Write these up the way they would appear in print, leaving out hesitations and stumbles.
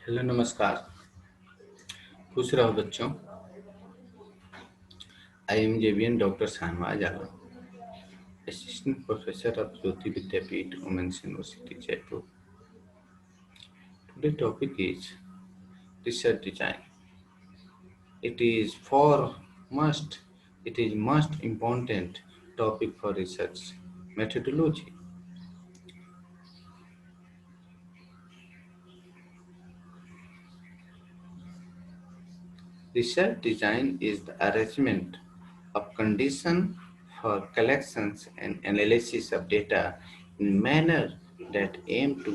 Hello नमस्कार। खुश रहो बच्चों। I am JVN doctor Shahnawaz Alam, assistant professor of Jyoti Vidyapeeth women's university Jaipur. Today topic is research design. It is for must. It is most important topic for research methodology. Research design is the arrangement of conditions for collections and analysis of data in manner that aim to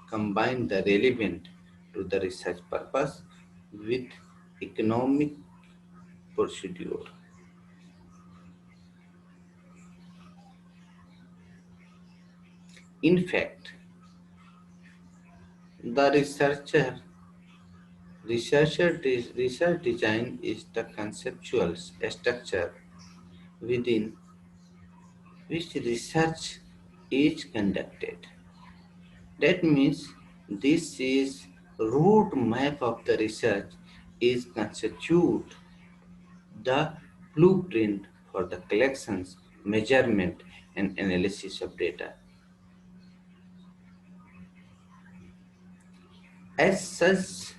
combine the relevant to the research purpose with economic procedure. In fact, the research design is the conceptual structure within which research is conducted. That means this is route map of the research is constitute the blueprint for the collections, measurement and analysis of data. As such,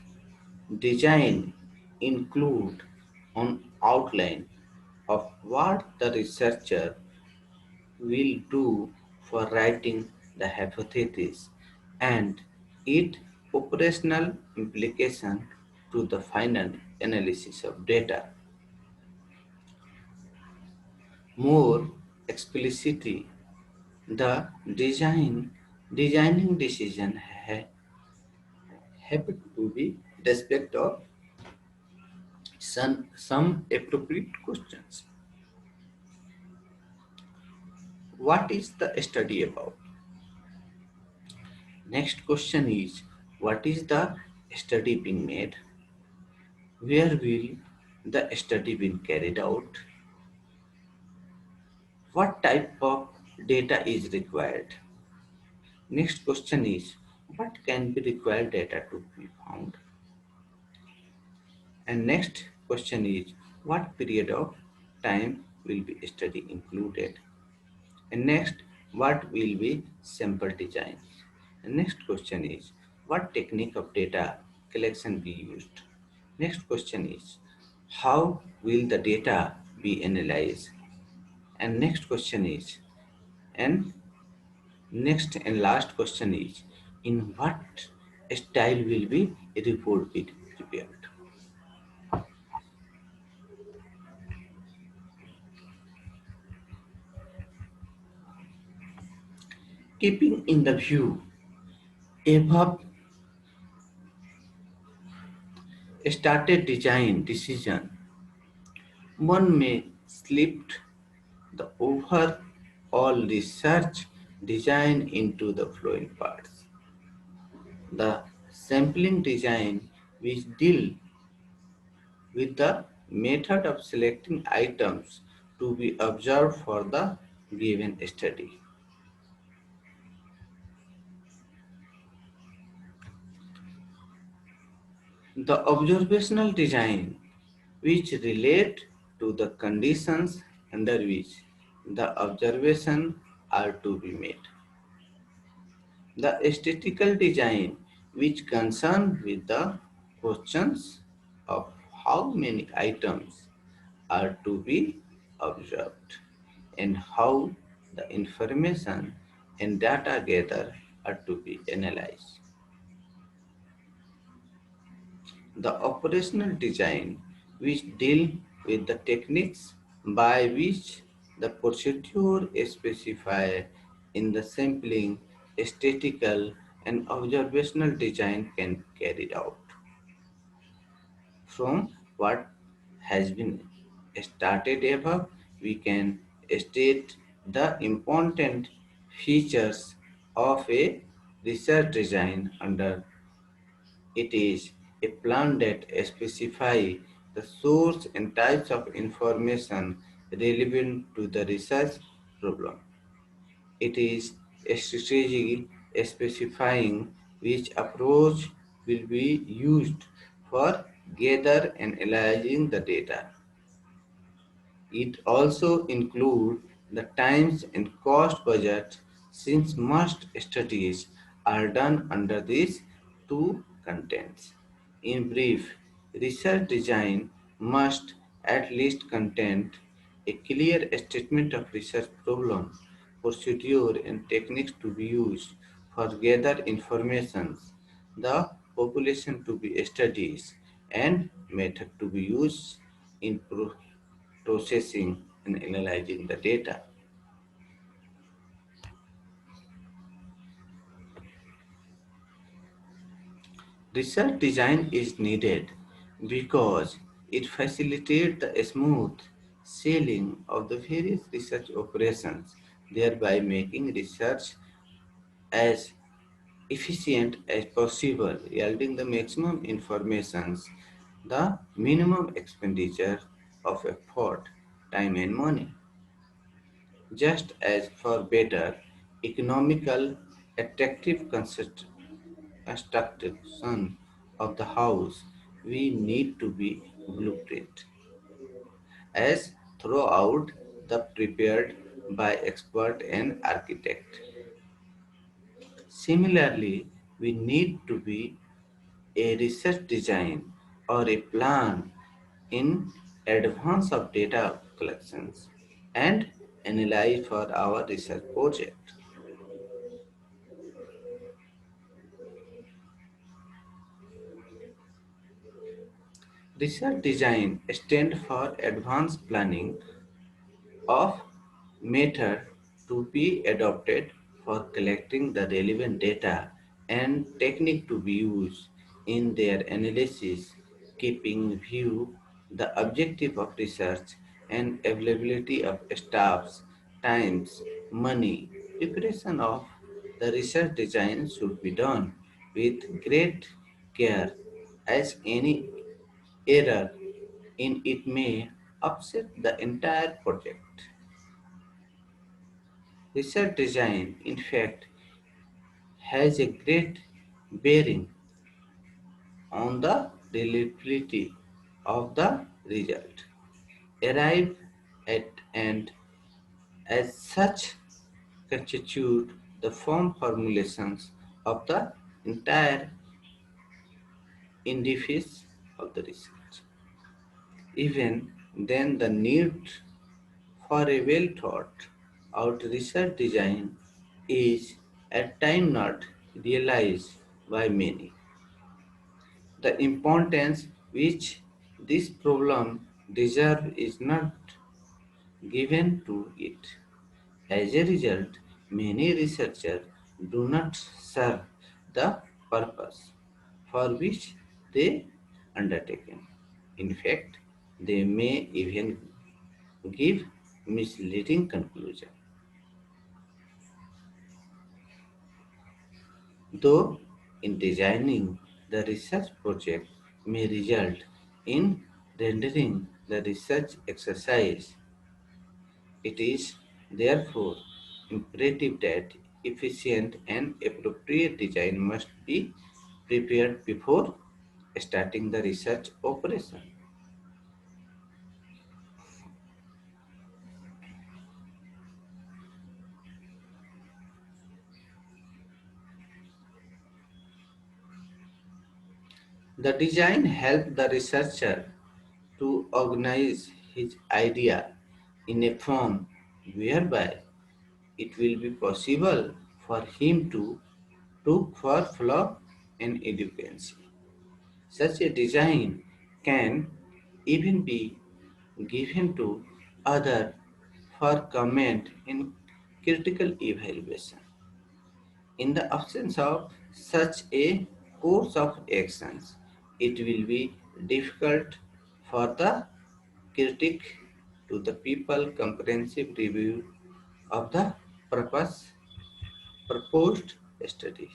design include an outline of what the researcher will do for writing the hypothesis and its operational implication to the final analysis of data. More explicitly, the designing decision have to be respect of some appropriate questions. What is the study about? Next question is, what is the study being made? Where will the study be carried out? What type of data is required? Next question is, what can be required data to be found? And next question is, what period of time will be study included? And next, what will be sample design? And next question is, what technique of data collection be used? Next question is, how will the data be analyzed? And next question is, and next and last question is, in what style will be report be prepared? Keeping in the view above started design decision, one may slip the overall research design into the following parts. The sampling design, which deal with the method of selecting items to be observed for the given study. The observational design, which relate to the conditions under which the observation are to be made. The statistical design, which concern with the questions of how many items are to be observed and how the information and data gathered are to be analyzed. The operational design, which deal with the techniques by which the procedure specified in the sampling, statistical and observational design can be carried out. From what has been started above, we can state the important features of a research design under it is a plan that specifies the source and types of information relevant to the research problem. It is a strategy specifying which approach will be used for gather and analyzing the data. It also includes the times and cost budget since most studies are done under these two contents. In brief, research design must at least contain a clear statement of research problem, procedure and techniques to be used for gather information, the population to be studied, and method to be used in processing and analyzing the data. Research design is needed because it facilitates the smooth sailing of the various research operations, thereby making research as efficient as possible, yielding the maximum information, the minimum expenditure of effort, time and money. Just as for better, economical, attractive construction of the house, we need to be blueprint as throughout the prepared by expert and architect. Similarly, we need to be a research design or a plan in advance of data collections and analyze for our research project. Research design stands for advanced planning of method to be adopted for collecting the relevant data and technique to be used in their analysis, keeping view the objective of research and availability of staffs, times, money. Preparation of the research design should be done with great care as any error in it may upset the entire project. Research design, in fact, has a great bearing on the reliability of the result arrived at and as such constitute the form formulations of the entire edifice of the research. Even then the need for a well thought out research design is at times not realized by many. The importance which this problem deserves is not given to it. As a result, many researchers do not serve the purpose for which they undertaken. In fact, they may even give misleading conclusion. Though in designing the research project may result in rendering the research exercise, it is therefore imperative that efficient and appropriate design must be prepared before starting the research operation. The design helps the researcher to organize his idea in a form whereby it will be possible for him to look for flaw and education. Such a design can even be given to other for comment in critical evaluation. In the absence of such a course of actions, it will be difficult for the critic to the people comprehensive review of the purpose proposed study.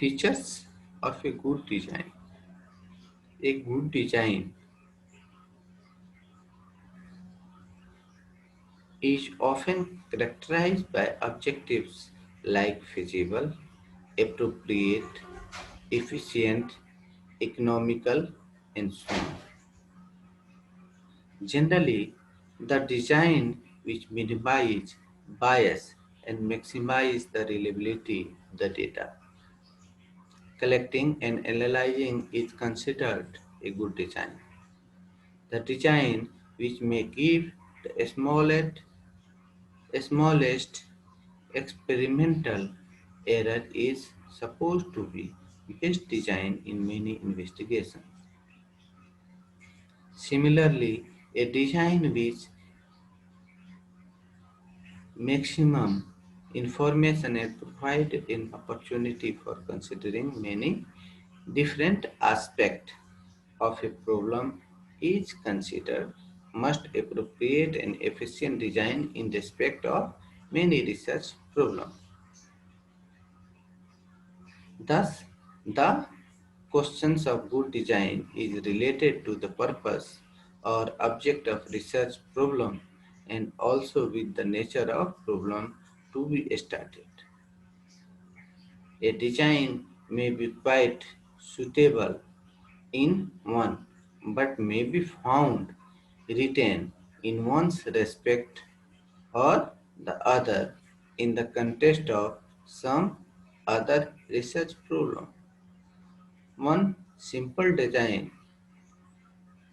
Features of a good design. A good design is often characterized by objectives like feasible, appropriate, efficient, economical, and so on. Generally, the design which minimize bias and maximize the reliability of the data. Collecting and analyzing is considered a good design. The design which may give the smallest experimental error is supposed to be best design in many investigations. Similarly, a design which maximum information and provide an opportunity for considering many different aspects of a problem is considered most appropriate and efficient design in respect of many research problems. Thus, the questions of good design is related to the purpose or object of research problem and also with the nature of problem to be studied. A design may be quite suitable in one, but may be found written in one's respect or the other in the context of some other research problem. One simple design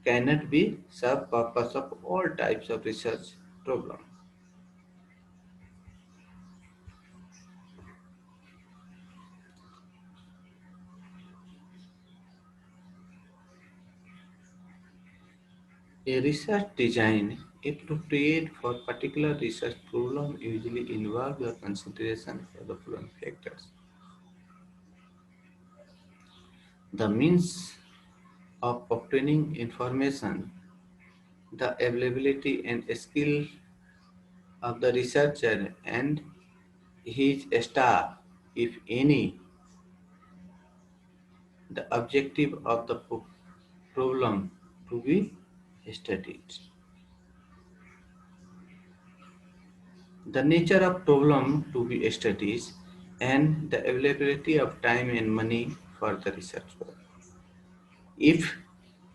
cannot be serve purpose of all types of research problem. A research design appropriate for particular research problem usually involves the consideration for the following factors. The means of obtaining information, the availability and skill of the researcher and his staff, if any, the objective of the problem to be studied. The nature of problem to be studied and the availability of time and money for the research work. If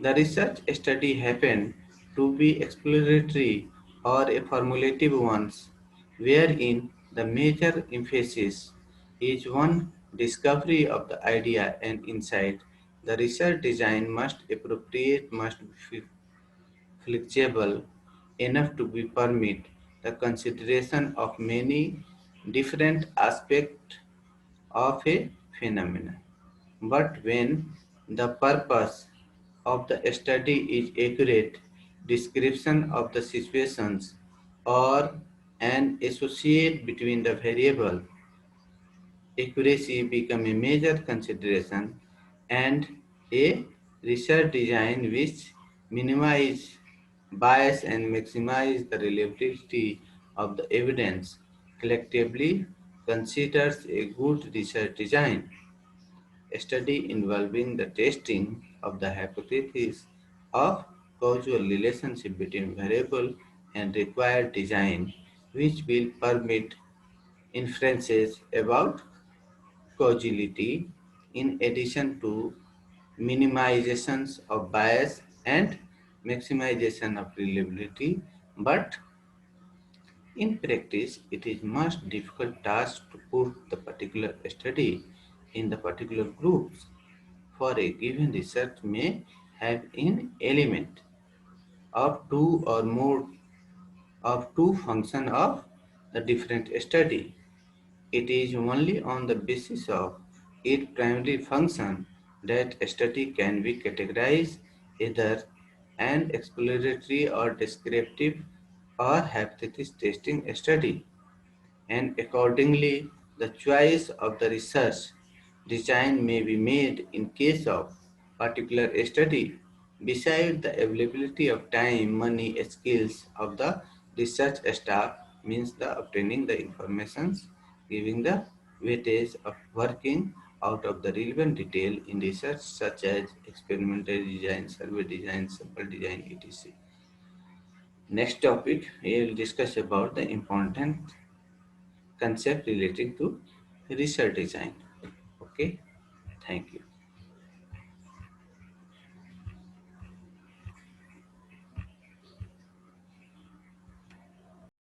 the research study happened to be exploratory or a formulative one, wherein the major emphasis is on discovery of the idea and insight, the research design must be flexible enough to be permit the consideration of many different aspects of a phenomenon. But when the purpose of the study is accurate description of the situations or an associate between the variable, accuracy become a major consideration and a research design which minimize bias and maximize the reliability of the evidence collectively considers a good research design. A study involving the testing of the hypothesis of causal relationship between variable and required design which will permit inferences about causality in addition to minimizations of bias and maximization of reliability, but in practice it is much difficult task to put the particular study in the particular groups for a given research may have an element of two or more of two function of the different study. It is only on the basis of its primary function that a study can be categorized either an exploratory or descriptive or hypothesis testing study, and accordingly the choice of the research design may be made in case of particular study. Besides the availability of time, money, skills of the research staff means the obtaining the informations, giving the weightage of working out of the relevant detail in research such as experimental design, survey design, sample design, etc. Next topic, we will discuss about the important concept relating to research design. Okay, thank you.